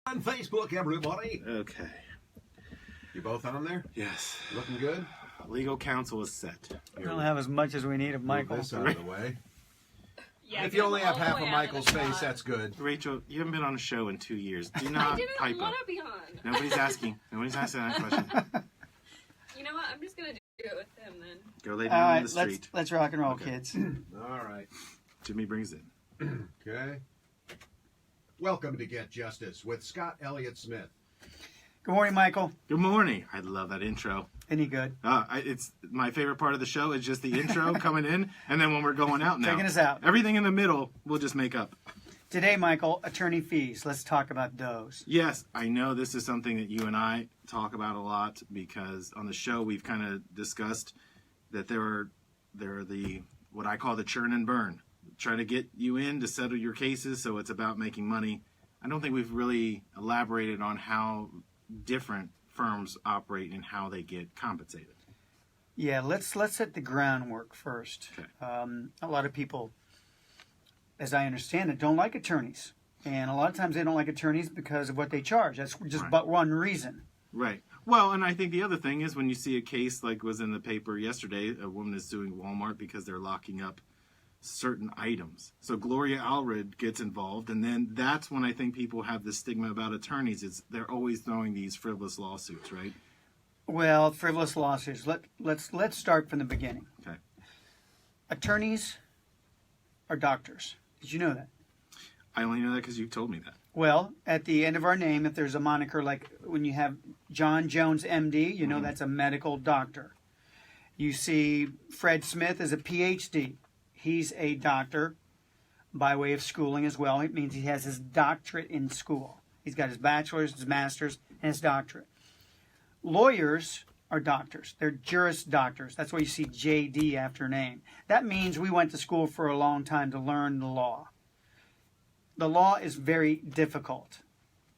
On Facebook, everybody. Okay. You both on there? Yes. Looking good? Legal counsel is set. We don't have as much as we need of Michael. Move this out of the way. Yeah, If you only have all the half way of out Michael's the face, shot. that's good. Rachel, you haven't been on a show in 2 years. Do I not didn't pipe want up. to be on. Nobody's asking. Nobody's asking that question. You know what? I'm just gonna do it with him then. Go lay All down right, in the street. let's rock and roll, Okay. kids. All right. Jimmy brings it. Okay. Welcome to Get Justice with Scott Elliot Smith. Good morning, Michael. Good morning. I love that intro. Any good? It's my favorite part of the show is just the intro coming in, and then when we're going out now. Taking us out. Everything in the middle, we'll just make up. Today, Michael, attorney fees. Let's talk about those. Yes, I know this is something that you and I talk about a lot because on the show we've kind of discussed that there are the what I call the churn and burn. Try to get you in to settle your cases, so it's about making money. I don't think we've really elaborated on how different firms operate and how they get compensated. Yeah, let's set the groundwork first. Okay. A lot of people, as I understand it, don't like attorneys. And a lot of times they don't like attorneys because of what they charge. That's just Right. but one reason. Right. Well, and I think the other thing is when you see a case like was in the paper yesterday, a woman is suing Walmart because they're locking up certain items. So Gloria Allred gets involved, and then that's when I think people have this stigma about attorneys. It's they're always throwing these frivolous lawsuits, right? Well, frivolous lawsuits. Let's start from the beginning. Okay. Attorneys are doctors. Did you know that? I only know that because you told me that. Well, at the end of our name, if there's a moniker like when you have John Jones, MD, you know that's a medical doctor. You see Fred Smith is a PhD. He's a doctor by way of schooling as well. It means he has his doctorate in school. He's got his bachelor's, his master's, and his doctorate. Lawyers are doctors. They're juris doctors. That's why you see JD after name. That means we went to school for a long time to learn the law. The law is very difficult.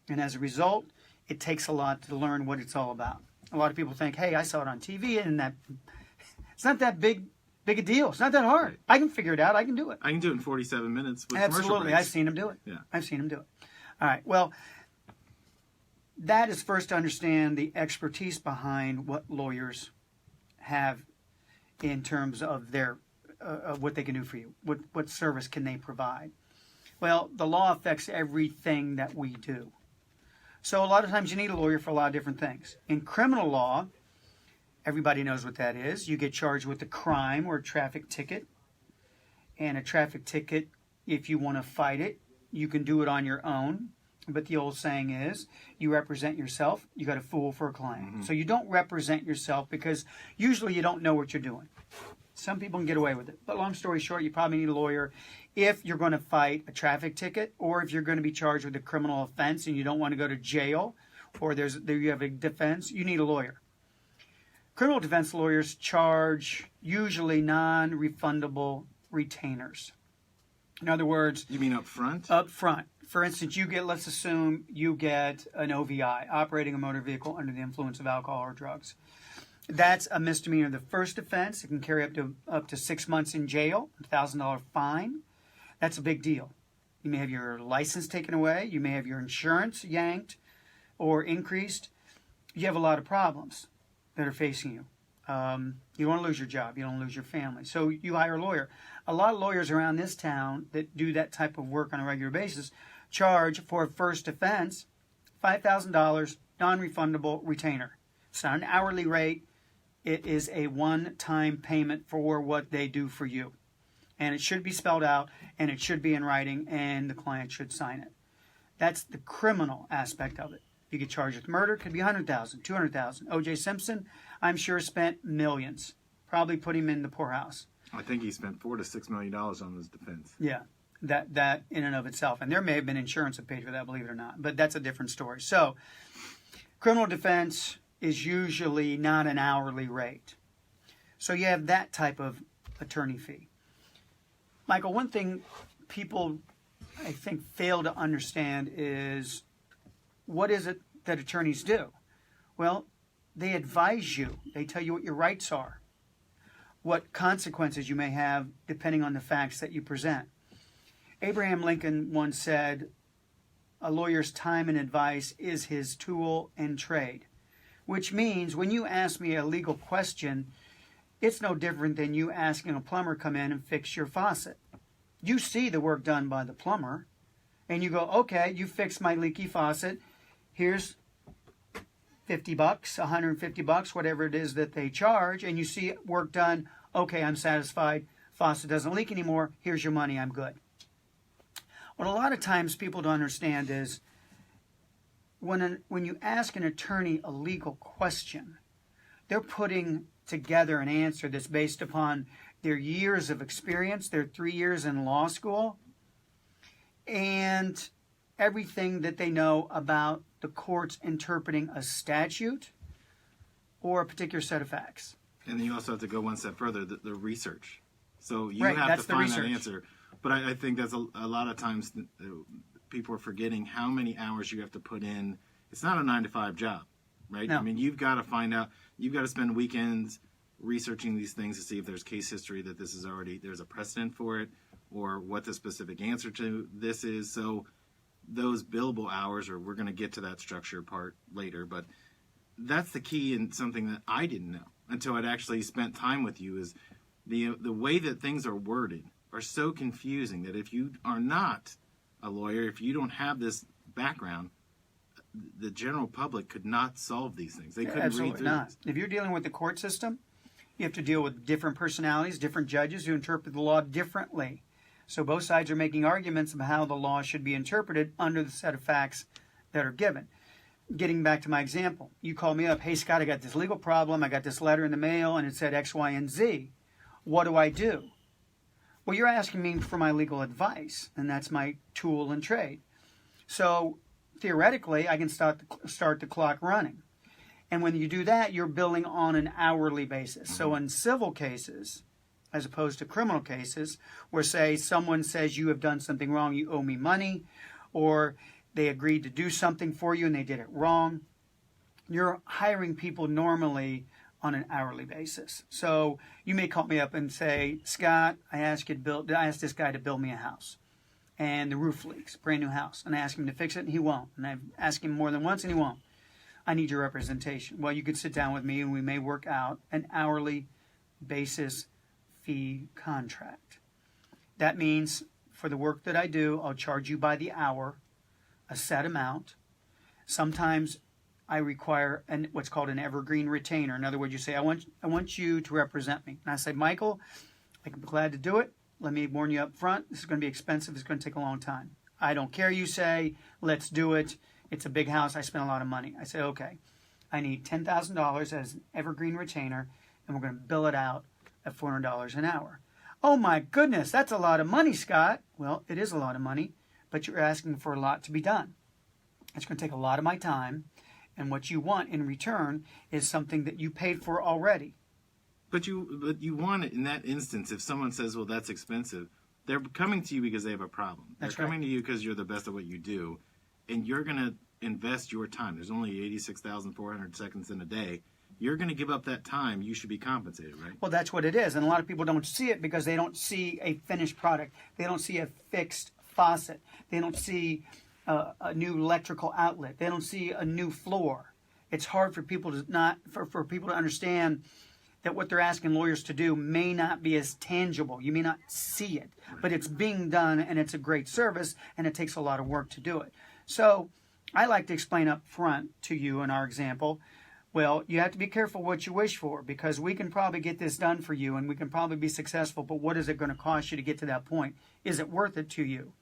And as a result, it takes a lot to learn what it's all about. A lot of people think, hey, I saw it on TV and that it's not that big a deal. It's not that hard. I can figure it out. I can do it. I can do it in 47 minutes with commercial Absolutely. breaks. I've seen him do it. Yeah. I've seen him do it. All right. Well, that is first to understand the expertise behind what lawyers have in terms of their what they can do for you. What service can they provide? Well, the law affects everything that we do. So a lot of times you need a lawyer for a lot of different things. In criminal law, everybody knows what that is. You get charged with a crime or a traffic ticket. And a traffic ticket, if you want to fight it, you can do it on your own. But the old saying is, you represent yourself, you got a fool for a client. Mm-hmm. So you don't represent yourself because usually you don't know what you're doing. Some people can get away with it. But long story short, you probably need a lawyer if you're going to fight a traffic ticket or if you're going to be charged with a criminal offense and you don't want to go to jail or you have a defense, you need a lawyer. Criminal defense lawyers charge usually non-refundable retainers. In other words... You mean up front? Up front. For instance, let's assume you get an OVI, operating a motor vehicle under the influence of alcohol or drugs. That's a misdemeanor. The first offense, it can carry up to 6 months in jail, $1,000 fine. That's a big deal. You may have your license taken away. You may have your insurance yanked or increased. You have a lot of problems that are facing you. You don't want to lose your job. You don't want to lose your family. So you hire a lawyer. A lot of lawyers around this town that do that type of work on a regular basis charge for a first offense $5,000 non-refundable retainer. It's not an hourly rate. It is a one-time payment for what they do for you. And it should be spelled out, and it should be in writing, and the client should sign it. That's the criminal aspect of it. You get charged with murder, could be $100,000, $200,000. O.J. Simpson, I'm sure, spent millions. Probably put him in the poorhouse. I think he spent $4 to $6 million on his defense. Yeah, that in and of itself. And there may have been insurance that paid for that, believe it or not. But that's a different story. So, criminal defense is usually not an hourly rate. So you have that type of attorney fee. Michael, one thing people, I think, fail to understand is what is it that attorneys do? Well, they advise you. They tell you what your rights are, what consequences you may have depending on the facts that you present. Abraham Lincoln once said, a lawyer's time and advice is his tool and trade, which means when you ask me a legal question, it's no different than you asking a plumber come in and fix your faucet. You see the work done by the plumber, and you go, okay, you fixed my leaky faucet. Here's $50, $150, whatever it is that they charge, and you see work done. Okay, I'm satisfied. Faucet doesn't leak anymore. Here's your money. I'm good. What a lot of times people don't understand is when you ask an attorney a legal question, they're putting together an answer that's based upon their years of experience, their 3 years in law school, and everything that they know about the courts interpreting a statute or a particular set of facts. And then you also have to go one step further, the research. So you Right, have that's to the find that research. answer. But I think that's a lot of times people are forgetting how many hours you have to put in. It's not a 9-to-5 job, right? No. I mean, you've got to find out, you've got to spend weekends researching these things to see if there's case history that this is already, there's a precedent for it, or what the specific answer to this is. So those billable hours, or we're going to get to that structure part later, but that's the key, and something that I didn't know until I'd actually spent time with you, is the way that things are worded are so confusing that if you are not a lawyer, if you don't have this background, the general public could not solve these things. They couldn't read Absolutely through not. this. If you're dealing with the court system, you have to deal with different personalities, different judges who interpret the law differently. So both sides are making arguments about how the law should be interpreted under the set of facts that are given. Getting back to my example, you call me up, hey Scott, I got this legal problem, I got this letter in the mail and it said X, Y, and Z. What do I do? Well, you're asking me for my legal advice, and that's my tool and trade. So theoretically, I can start the clock running. And when you do that, you're billing on an hourly basis. So in civil cases, as opposed to criminal cases, where say someone says you have done something wrong, you owe me money, or they agreed to do something for you and they did it wrong, you're hiring people normally on an hourly basis. So you may call me up and say, Scott, I asked this guy to build me a house, and the roof leaks, brand new house, and I ask him to fix it and he won't, and I've asked him more than once and he won't. I need your representation. Well, you could sit down with me and we may work out an hourly basis fee contract. That means for the work that I do, I'll charge you by the hour, a set amount. Sometimes I require what's called an evergreen retainer. In other words, you say, I want you to represent me. And I say, Michael, I can be glad to do it. Let me warn you up front. This is going to be expensive. It's going to take a long time. I don't care. You say, let's do it. It's a big house. I spent a lot of money. I say, okay, I need $10,000 as an evergreen retainer, and we're going to bill it out at $400 an hour. Oh my goodness, that's a lot of money, Scott. Well, it is a lot of money, but you're asking for a lot to be done. It's going to take a lot of my time, and what you want in return is something that you paid for already. But you want it in that instance. If someone says, well, that's expensive, they're coming to you because they have a problem. That's they're coming right. to you because you're the best at what you do, and you're going to invest your time. There's only 86,400 seconds in a day. You're going to give up that time. You should be compensated, right? Well, that's what it is. And a lot of people don't see it because they don't see a finished product. They don't see a fixed faucet. They don't see a new electrical outlet. They don't see a new floor. It's hard for people for people to understand that what they're asking lawyers to do may not be as tangible. You may not see it, but it's being done, and it's a great service, and it takes a lot of work to do it. So I like to explain up front to you in our example, well, you have to be careful what you wish for, because we can probably get this done for you and we can probably be successful, but what is it going to cost you to get to that point? Is it worth it to you?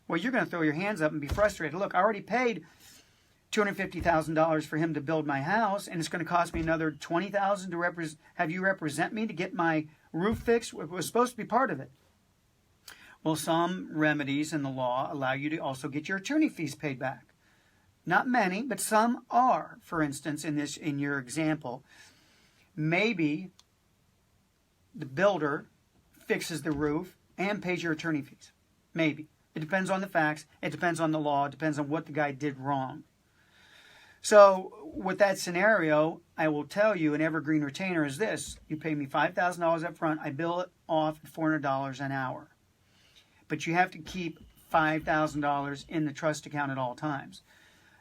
Well, you're going to throw your hands up and be frustrated. Look, I already paid $250,000 for him to build my house, and it's going to cost me another $20,000 to have you represent me to get my roof fixed. It was supposed to be part of it. Well, some remedies in the law allow you to also get your attorney fees paid back. Not many, but some are. For instance, in your example, maybe the builder fixes the roof and pays your attorney fees. Maybe. It depends on the facts. It depends on the law. It depends on what the guy did wrong. So with that scenario, I will tell you an evergreen retainer is this. You pay me $5,000 up front. I bill it off at $400 an hour. But you have to keep $5,000 in the trust account at all times.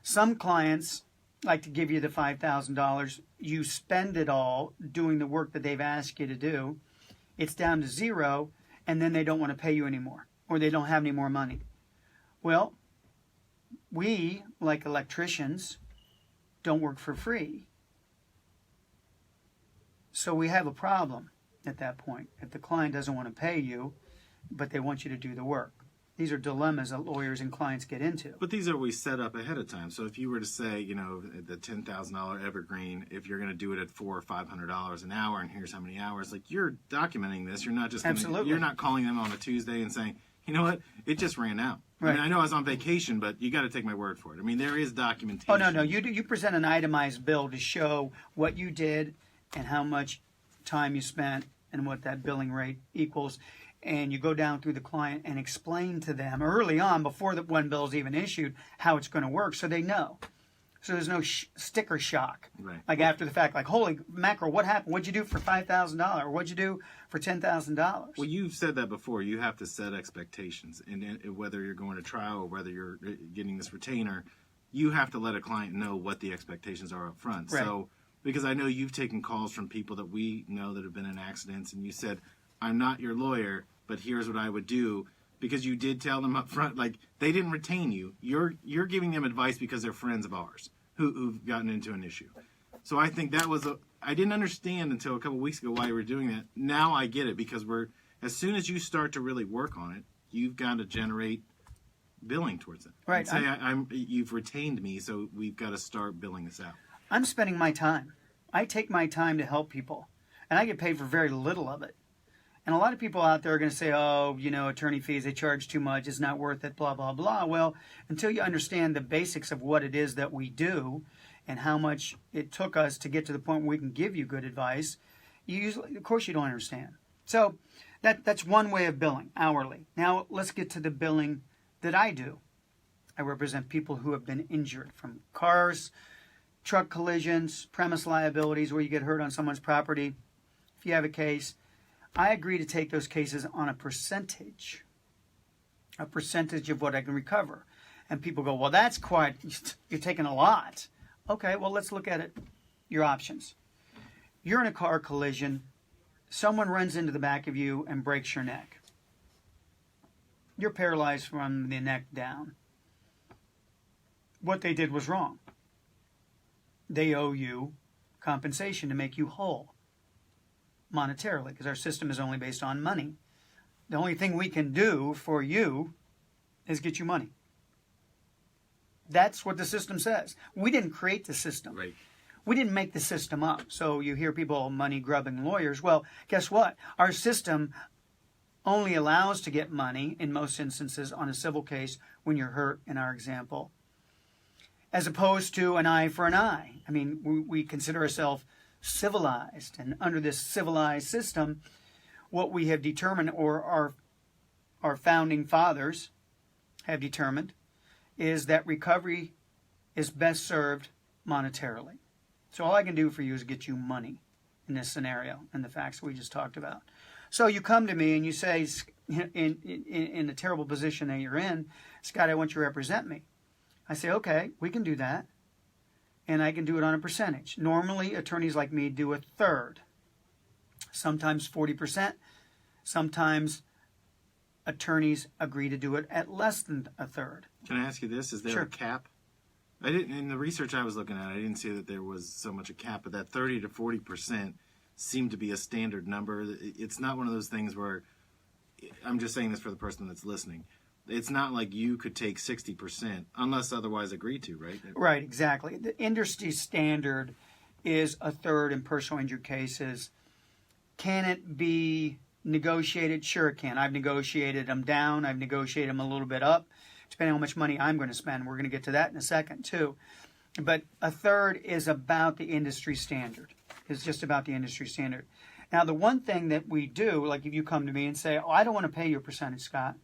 Some clients like to give you the $5,000. You spend it all doing the work that they've asked you to do. It's down to zero, and then they don't want to pay you anymore, or they don't have any more money. Well, we, like electricians, don't work for free. So we have a problem at that point. If the client doesn't want to pay you, but they want you to do the work. These are dilemmas that lawyers and clients get into. But these are we set up ahead of time. So if you were to say, the $10,000 evergreen, if you're going to do it at $400 or $500 an hour, and here's how many hours, like you're documenting this. You're not just you're not calling them on a Tuesday and saying, you know what, it just ran out. Right. I mean, I know I was on vacation, but you got to take my word for it. I mean, there is documentation. Oh no, you present an itemized bill to show what you did and how much time you spent and what that billing rate equals. And you go down through the client and explain to them early on, before the one bill is even issued, how it's going to work, so they know. So there's no sticker shock, right. Like after the fact, like, holy mackerel, what happened? What'd you do for $5,000? Or what'd you do for $10,000? Well, you've said that before. You have to set expectations, and whether you're going to trial or whether you're getting this retainer, you have to let a client know what the expectations are up front. Right. So, because I know you've taken calls from people that we know that have been in accidents, and you said, I'm not your lawyer, but here's what I would do, because you did tell them up front, like, they didn't retain you. You're giving them advice because they're friends of ours who've gotten into an issue. So I think that was I didn't understand until a couple weeks ago why you were doing that. Now I get it, because as soon as you start to really work on it, you've got to generate billing towards it. Right. And say, you've retained me, so we've got to start billing this out. I'm spending my time. I take my time to help people, and I get paid for very little of it. And a lot of people out there are going to say, oh, attorney fees, they charge too much, it's not worth it, blah, blah, blah. Well, until you understand the basics of what it is that we do and how much it took us to get to the point where we can give you good advice, of course you don't understand. So that's one way of billing, hourly. Now let's get to the billing that I do. I represent people who have been injured from cars, truck collisions, premise liabilities, where you get hurt on someone's property. If you have a case, I agree to take those cases on a percentage of what I can recover. And people go, well, that's you're taking a lot. Okay, well, let's look at it. Your options. You're in a car collision. Someone runs into the back of you and breaks your neck. You're paralyzed from the neck down. What they did was wrong. They owe you compensation to make you whole monetarily, because our system is only based on money. The only thing we can do for you is get you money. That's what the system says. We didn't create the system. Right. We didn't make the system up. So you hear people money grubbing lawyers. Well, guess what? Our system only allows to get money in most instances on a civil case when you're hurt, in our example, as opposed to an eye for an eye. I mean, we consider ourselves civilized, and under this civilized system, what we have determined, or our founding fathers have determined, is that recovery is best served monetarily. So all I can do for you is get you money in this scenario and the facts we just talked about. So you come to me and you say, in the terrible position that you're in, Scott, I want you to represent me. I say, okay, we can do that. And I can do it on a percentage. Normally, attorneys like me do a third. Sometimes 40%. Sometimes attorneys agree to do it at less than a third. Can I ask you this? Is there a cap? I didn't. In the research I was looking at, I didn't see that there was so much a cap, but that 30 to 40% seemed to be a standard number. It's not one of those things where, I'm just saying this for the person that's listening, it's not like you could take 60% unless otherwise agreed to, right? Right, exactly. The industry standard is a third in personal injury cases. Can it be negotiated? Sure it can. I've negotiated them down. I've negotiated them a little bit up, depending on how much money I'm going to spend. We're going to get to that in a second, too. But a third is about the industry standard. It's just about the industry standard. Now, the one thing that we do, like if you come to me and say, oh, I don't want to pay you a percentage, Scott.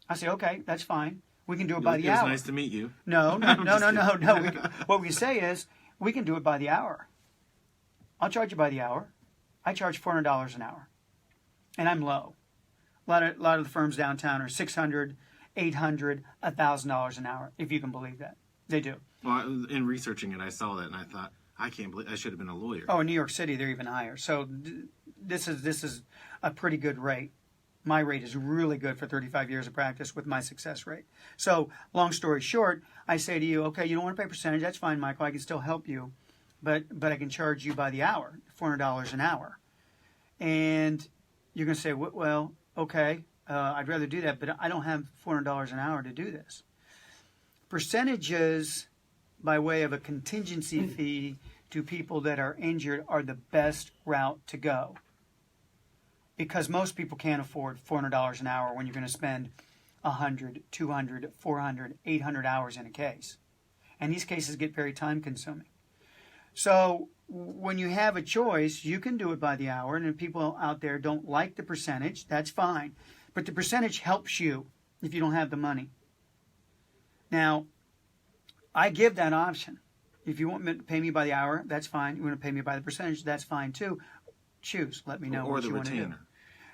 I say, okay, that's fine. We can do it by the hour. It was nice to meet you. No. What we say is, we can do it by the hour. I'll charge you by the hour. I charge $400 an hour. And I'm low. A lot of the firms downtown are $600, $800, $1,000 an hour, if you can believe that. They do. Well, in researching it, I saw that and I thought, I can't believe I should have been a lawyer. Oh, in New York City, they're even higher. So this is a pretty good rate. My rate is really good for 35 years of practice with my success rate. So long story short, I say to you, okay, you don't want to pay percentage. That's fine, Michael. I can still help you. But I can charge you by the hour, $400 an hour. And you're going to say, well, okay, I'd rather do that, but I don't have $400 an hour to do this. Percentages by way of a contingency fee to people that are injured are the best route to go. Because most people can't afford $400 an hour when you're going to spend 100, 200, 400, 800 hours in a case. And these cases get very time consuming. So when you have a choice, you can do it by the hour. And if people out there don't like the percentage, that's fine. But the percentage helps you if you don't have the money. Now, I give that option. If you want to pay me by the hour, that's fine. You want to pay me by the percentage, that's fine too. Choose. Let me know or what the you want to do. retainer.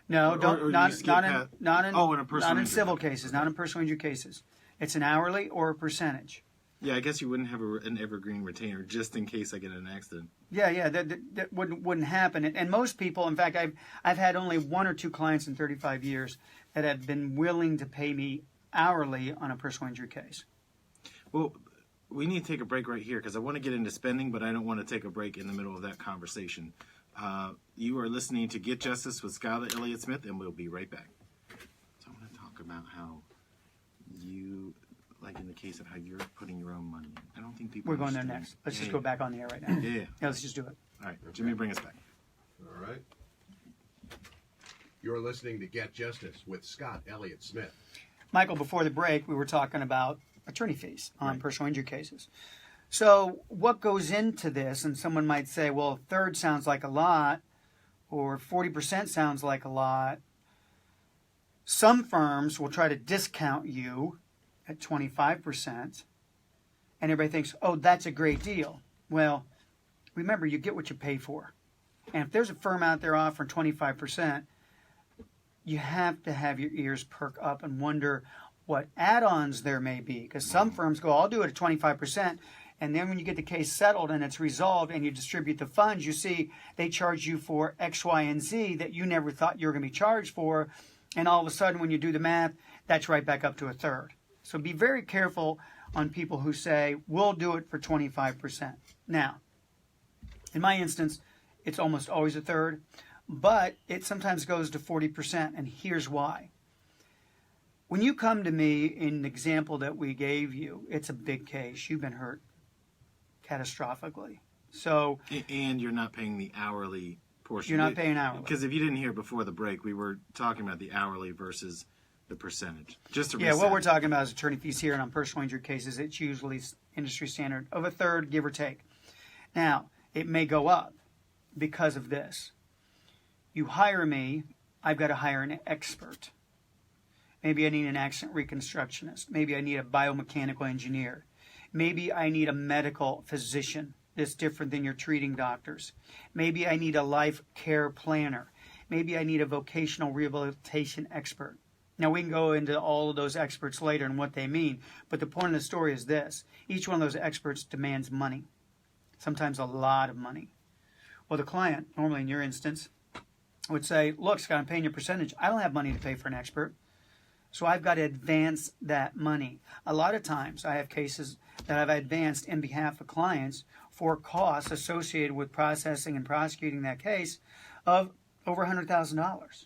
No, don't. Or Not you skip in personal injury civil case. cases. Not in personal injury cases. It's an hourly or a percentage. Yeah, I guess you wouldn't have an evergreen retainer just in case I get in an accident. Yeah, that wouldn't happen. And most people, in fact, I've had only one or two clients in 35 years that have been willing to pay me hourly on a personal injury case. Well, we need to take a break right here because I want to get into spending, but I don't want to take a break in the middle of that conversation. You are listening to Get Justice with Scott Elliot Smith, and we'll be right back. So I want to talk about how you, like in the case of how you're putting your own money in. I don't think people We're going there understand. next. Let's just go back on the air right now. Yeah. Yeah, let's just do it. All right, Jimmy, bring us back. All right. You're listening to Get Justice with Scott Elliot Smith. Michael, before the break, we were talking about attorney fees on Right. personal injury cases. So what goes into this? And someone might say, well, a third sounds like a lot, or 40% sounds like a lot. Some firms will try to discount you at 25%, and everybody thinks, oh, that's a great deal. Well, remember, you get what you pay for. And if there's a firm out there offering 25%, you have to have your ears perk up and wonder what add-ons there may be. Because some firms go, I'll do it at 25%. And then when you get the case settled and it's resolved and you distribute the funds, you see they charge you for X, Y, and Z that you never thought you were going to be charged for. And all of a sudden, when you do the math, that's right back up to a third. So be very careful on people who say, we'll do it for 25%. Now, in my instance, it's almost always a third, but it sometimes goes to 40%, and here's why. When you come to me in the example that we gave you, it's a big case. You've been hurt catastrophically. So, And you're not paying the hourly portion. You're not paying hourly. Because if you didn't hear before the break, we were talking about the hourly versus the percentage. Just to yeah, reset. what we're talking about is attorney fees here, and on personal injury cases, it's usually industry standard of a third, give or take. Now, it may go up because of this. You hire me, I've got to hire an expert. Maybe I need an accident reconstructionist. Maybe I need a biomechanical engineer. Maybe I need a medical physician that's different than your treating doctors. Maybe I need a life care planner. Maybe I need a vocational rehabilitation expert. Now, we can go into all of those experts later and what they mean, but the point of the story is this. Each one of those experts demands money, sometimes a lot of money. Well, the client, normally in your instance, would say, look, Scott, I'm paying you a percentage. I don't have money to pay for an expert, so I've got to advance that money. A lot of times I have cases that I've advanced in behalf of clients for costs associated with processing and prosecuting that case of over $100,000.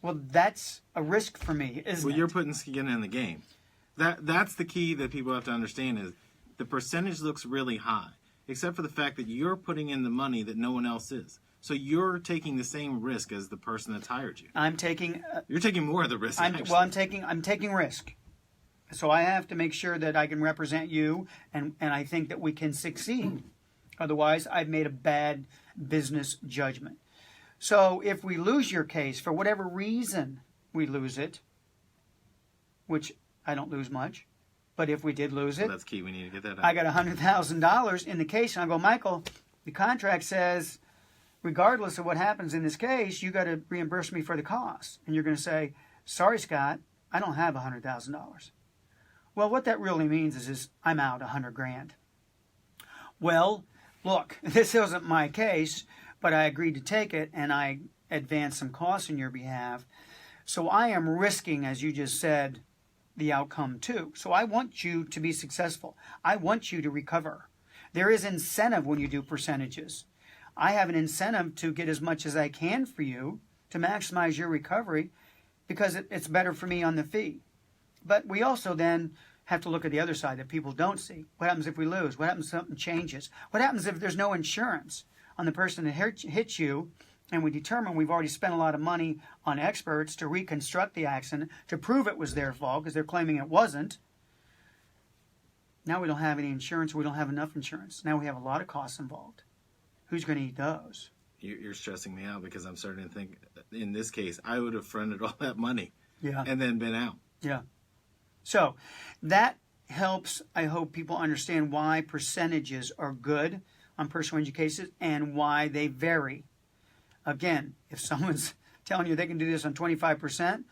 Well, that's a risk for me, isn't it? You're putting skin in the game. That's the key that people have to understand is the percentage looks really high, except for the fact that you're putting in the money that no one else is. So you're taking the same risk as the person that's hired you. You're taking more of the risk. I'm taking risk. So I have to make sure that I can represent you, and I think that we can succeed. Otherwise, I've made a bad business judgment. So if we lose your case, for whatever reason we lose it, which I don't lose much, but if we did lose it, That's key. We need to get that out. I got $100,000 in the case, and I go, Michael, the contract says, regardless of what happens in this case, you got to reimburse me for the cost. And you're going to say, sorry, Scott, I don't have $100,000. Well, what that really means is I'm out $100,000. Well, look, this isn't my case, but I agreed to take it and I advanced some costs on your behalf. So I am risking, as you just said, the outcome too. So I want you to be successful. I want you to recover. There is incentive when you do percentages. I have an incentive to get as much as I can for you to maximize your recovery because it's better for me on the fee. But we also then have to look at the other side that people don't see. What happens if we lose? What happens if something changes? What happens if there's no insurance on the person that hits you, and we determine we've already spent a lot of money on experts to reconstruct the accident, to prove it was their fault because they're claiming it wasn't. Now we don't have any insurance. We don't have enough insurance. Now we have a lot of costs involved. Who's going to eat those? You're stressing me out because I'm starting to think, in this case, I would have fronted all that money Yeah. and then been out. Yeah. So that helps, I hope, people understand why percentages are good on personal injury cases and why they vary. Again, if someone's telling you they can do this on 25%,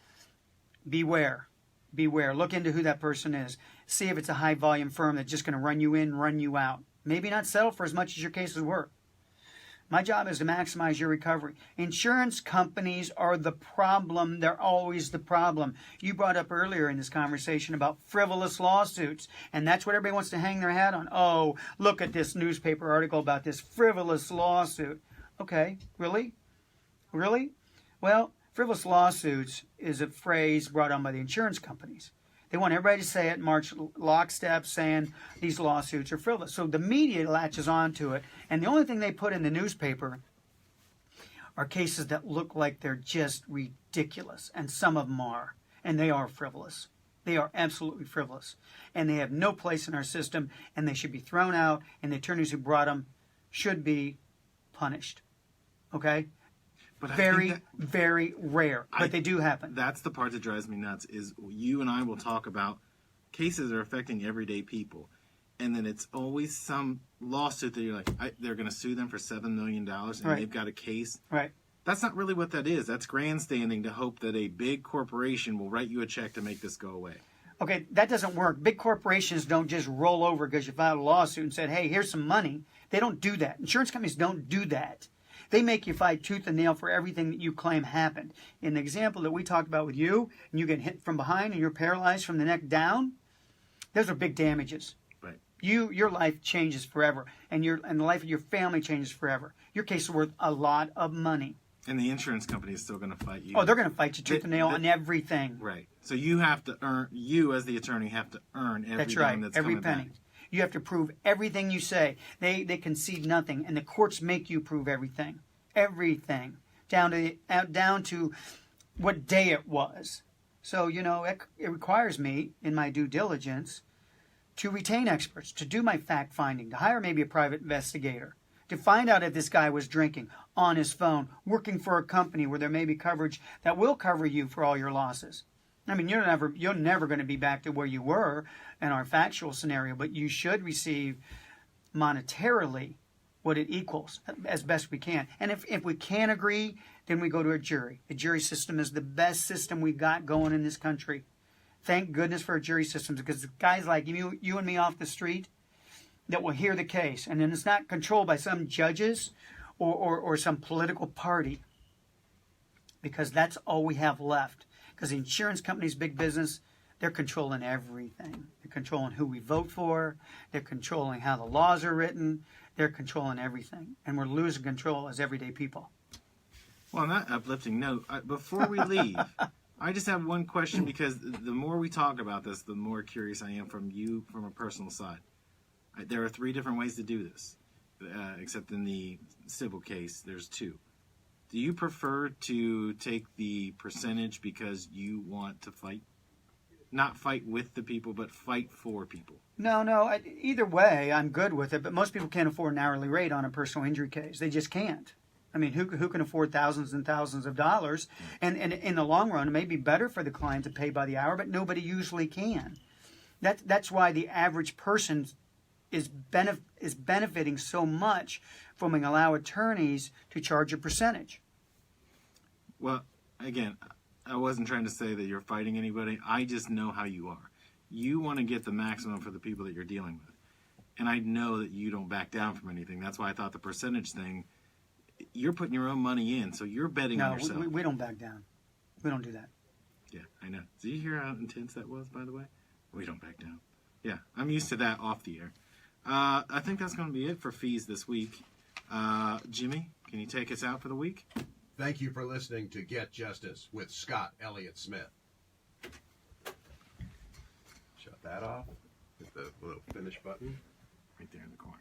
beware. Beware. Look into who that person is. See if it's a high volume firm that's just going to run you in, run you out. Maybe not settle for as much as your case is worth. My job is to maximize your recovery. Insurance companies are the problem. They're always the problem. You brought up earlier in this conversation about frivolous lawsuits, and that's what everybody wants to hang their hat on. Oh, look at this newspaper article about this frivolous lawsuit. Okay, really? Really? Well, frivolous lawsuits is a phrase brought on by the insurance companies. They want everybody to say it, march lockstep saying these lawsuits are frivolous. So the media latches onto it, and the only thing they put in the newspaper are cases that look like they're just ridiculous, and some of them are, and they are frivolous. They are absolutely frivolous, and they have no place in our system, and they should be thrown out, and the attorneys who brought them should be punished. Okay? But Very, very rare, but they do happen. That's the part that drives me nuts, is you and I will talk about cases that are affecting everyday people, and then it's always some lawsuit that you're like, they're going to sue them for $7 million, and Right. they've got a case. Right. That's not really what that is. That's grandstanding to hope that a big corporation will write you a check to make this go away. Okay, that doesn't work. Big corporations don't just roll over because you filed a lawsuit and said, hey, here's some money. They don't do that. Insurance companies don't do that. They make you fight tooth and nail for everything that you claim happened. In the example that we talked about with you, and you get hit from behind and you're paralyzed from the neck down, those are big damages. Right. Your life changes forever, and the life of your family changes forever. Your case is worth a lot of money. And the insurance company is still going to fight you. Oh, they're going to fight you tooth and nail on everything. Right. So you have to earn, you as the attorney have to earn every That's dime right. that's Every coming penny. back. You have to prove everything you say. They concede nothing, and the courts make you prove everything. Everything. Down to what day it was. So, it requires me, in my due diligence, to retain experts, to do my fact-finding, to hire maybe a private investigator, to find out if this guy was drinking on his phone, working for a company where there may be coverage that will cover you for all your losses. I mean, you're never going to be back to where you were in our factual scenario, but you should receive monetarily what it equals as best we can. And if we can't agree, then we go to a jury. The jury system is the best system we've got going in this country. Thank goodness for a jury system, because guys like you and me off the street that will hear the case, and then it's not controlled by some judges or some political party, because that's all we have left. Because the insurance companies, big business, they're controlling everything. They're controlling who we vote for. They're controlling how the laws are written. They're controlling everything. And we're losing control as everyday people. Well, on that uplifting note, before we leave, I just have one question, because the more we talk about this, the more curious I am from you from a personal side. There are 3 different ways to do this, except in the civil case, there's 2. Do you prefer to take the percentage because you want to fight? Not fight with the people, but fight for people. No. Either way, I'm good with it. But most people can't afford an hourly rate on a personal injury case. They just can't. I mean, who can afford thousands and thousands of dollars? And in the long run, it may be better for the client to pay by the hour, but nobody usually can. That's why the average person is benefiting so much from allowing attorneys to charge a percentage. Well, again, I wasn't trying to say that you're fighting anybody. I just know how you are. You want to get the maximum for the people that you're dealing with. And I know that you don't back down from anything. That's why I thought the percentage thing, you're putting your own money in, so you're betting on No, yourself. we don't back down. We don't do that. Yeah, I know. Did you hear how intense that was, by the way? We don't back down. Yeah, I'm used to that off the air. I think that's going to be it for fees this week. Jimmy, can you take us out for the week? Thank you for listening to Get Justice with Scott Elliot Smith. Shut that off. Hit the little finish button. Right there in the corner.